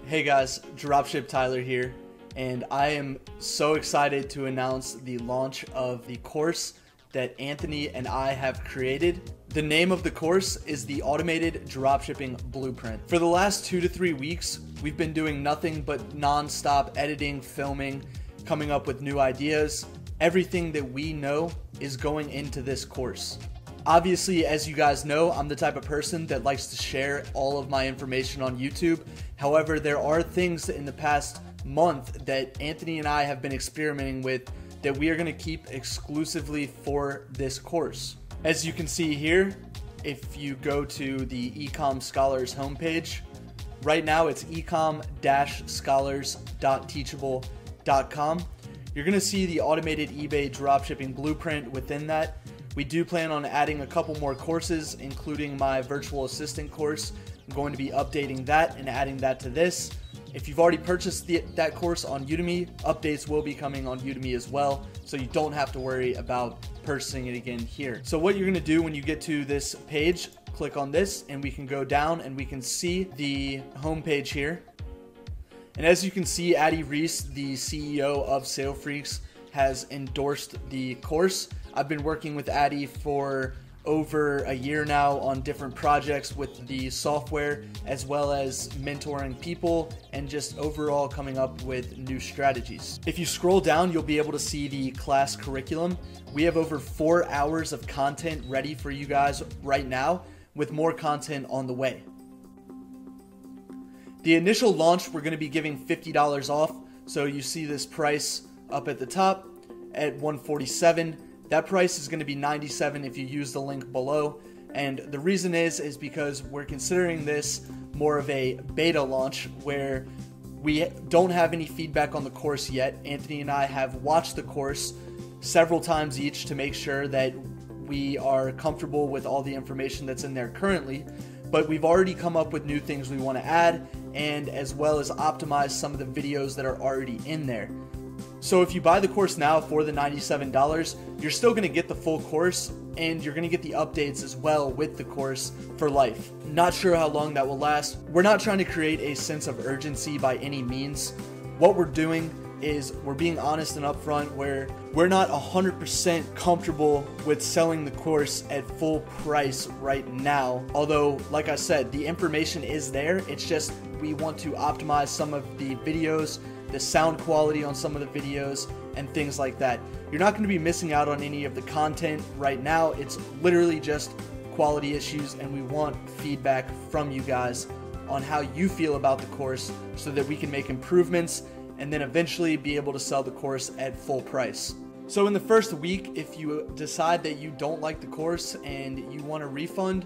Hey guys, Dropship Tyler here, and I am so excited to announce the launch of the course that Anthony and I have created. The name of the course is the Automated Dropshipping Blueprint. For the last 2 to 3 weeks, we've been doing nothing but non-stop editing, filming, coming up with new ideas. Everything that we know is going into this course. Obviously, as you guys know, I'm the type of person that likes to share all of my information on YouTube. However, there are things in the past month that Anthony and I have been experimenting with that we are going to keep exclusively for this course. As you can see here, if you go to the Ecom Scholars homepage, right now it's ecom-scholars.teachable.com. You're going to see the automated eBay dropshipping blueprint within that. We do plan on adding a couple more courses, including my virtual assistant course. I'm going to be updating that and adding that to this. If you've already purchased that course on Udemy, updates will be coming on Udemy as well, so you don't have to worry about purchasing it again here. So what you're going to do when you get to this page, click on this and we can go down and we can see the home page here. And as you can see, Addie Reese, the CEO of Sale Freaks, has endorsed the course. I've been working with Addie for over a year now on different projects with the software, as well as mentoring people and just overall coming up with new strategies. If you scroll down, you'll be able to see the class curriculum. We have over 4 hours of content ready for you guys right now, with more content on the way. The initial launch, we're going to be giving $50 off. So you see this price up at the top at $147. That price is going to be $97 if you use the link below. And the reason is because we're considering this more of a beta launch where we don't have any feedback on the course yet. Anthony and I have watched the course several times each to make sure that we are comfortable with all the information that's in there currently. But we've already come up with new things we want to add, and as well as optimize some of the videos that are already in there. So if you buy the course now for the $97, you're still going to get the full course, and you're going to get the updates as well with the course for life. Not sure how long that will last. We're not trying to create a sense of urgency by any means. What we're doing is we're being honest and upfront where we're not 100% comfortable with selling the course at full price right now. Although, like I said, the information is there. It's just we want to optimize some of the videos, the sound quality on some of the videos, and things like that. You're not going to be missing out on any of the content right now. It's literally just quality issues, and we want feedback from you guys on how you feel about the course so that we can make improvements and then eventually be able to sell the course at full price. So in the first week, if you decide that you don't like the course and you want a refund,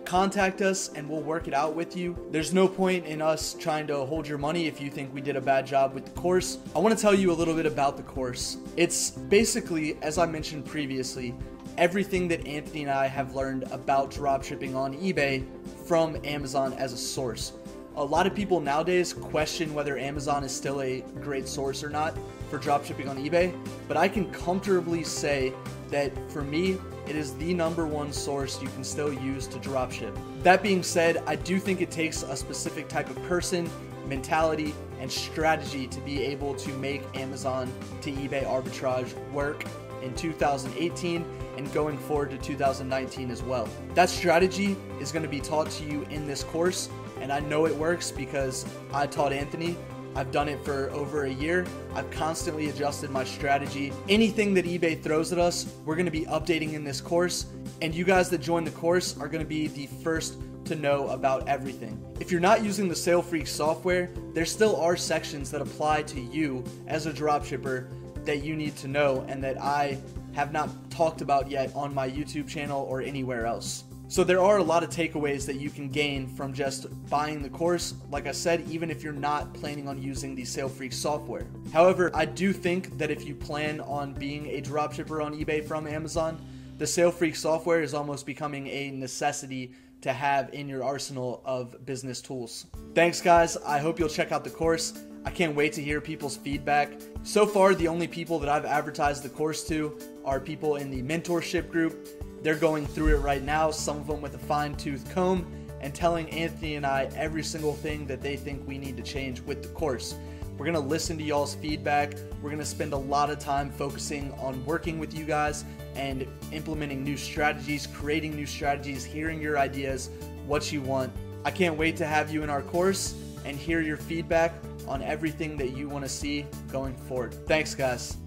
contact us and we'll work it out with you. There's no point in us trying to hold your money if you think we did a bad job with the course. I want to tell you a little bit about the course. It's basically, as I mentioned previously, everything that Anthony and I have learned about dropshipping on eBay from Amazon as a source. A lot of people nowadays question whether Amazon is still a great source or not for dropshipping on eBay, but I can comfortably say that for me, it is the #1 source you can still use to dropship. That being said, I do think it takes a specific type of person, mentality, and strategy to be able to make Amazon to eBay arbitrage work in 2018 and going forward to 2019 as well. That strategy is going to be taught to you in this course, and I know it works because I taught Anthony. I've done it for over a year. I've constantly adjusted my strategy. Anything that eBay throws at us, we're going to be updating in this course, and you guys that join the course are going to be the first to know about everything. If you're not using the Sale Freaks software, there still are sections that apply to you as a dropshipper that you need to know and that I have not talked about yet on my YouTube channel or anywhere else. So there are a lot of takeaways that you can gain from just buying the course, like I said, even if you're not planning on using the Sale Freaks software. However, I do think that if you plan on being a dropshipper on eBay from Amazon, the Sale Freaks software is almost becoming a necessity to have in your arsenal of business tools. Thanks guys, I hope you'll check out the course. I can't wait to hear people's feedback. So far, the only people that I've advertised the course to are people in the mentorship group. They're going through it right now, some of them with a fine-tooth comb, and telling Anthony and I every single thing that they think we need to change with the course. We're going to listen to y'all's feedback. We're going to spend a lot of time focusing on working with you guys and implementing new strategies, creating new strategies, hearing your ideas, what you want. I can't wait to have you in our course and hear your feedback on everything that you want to see going forward. Thanks, guys.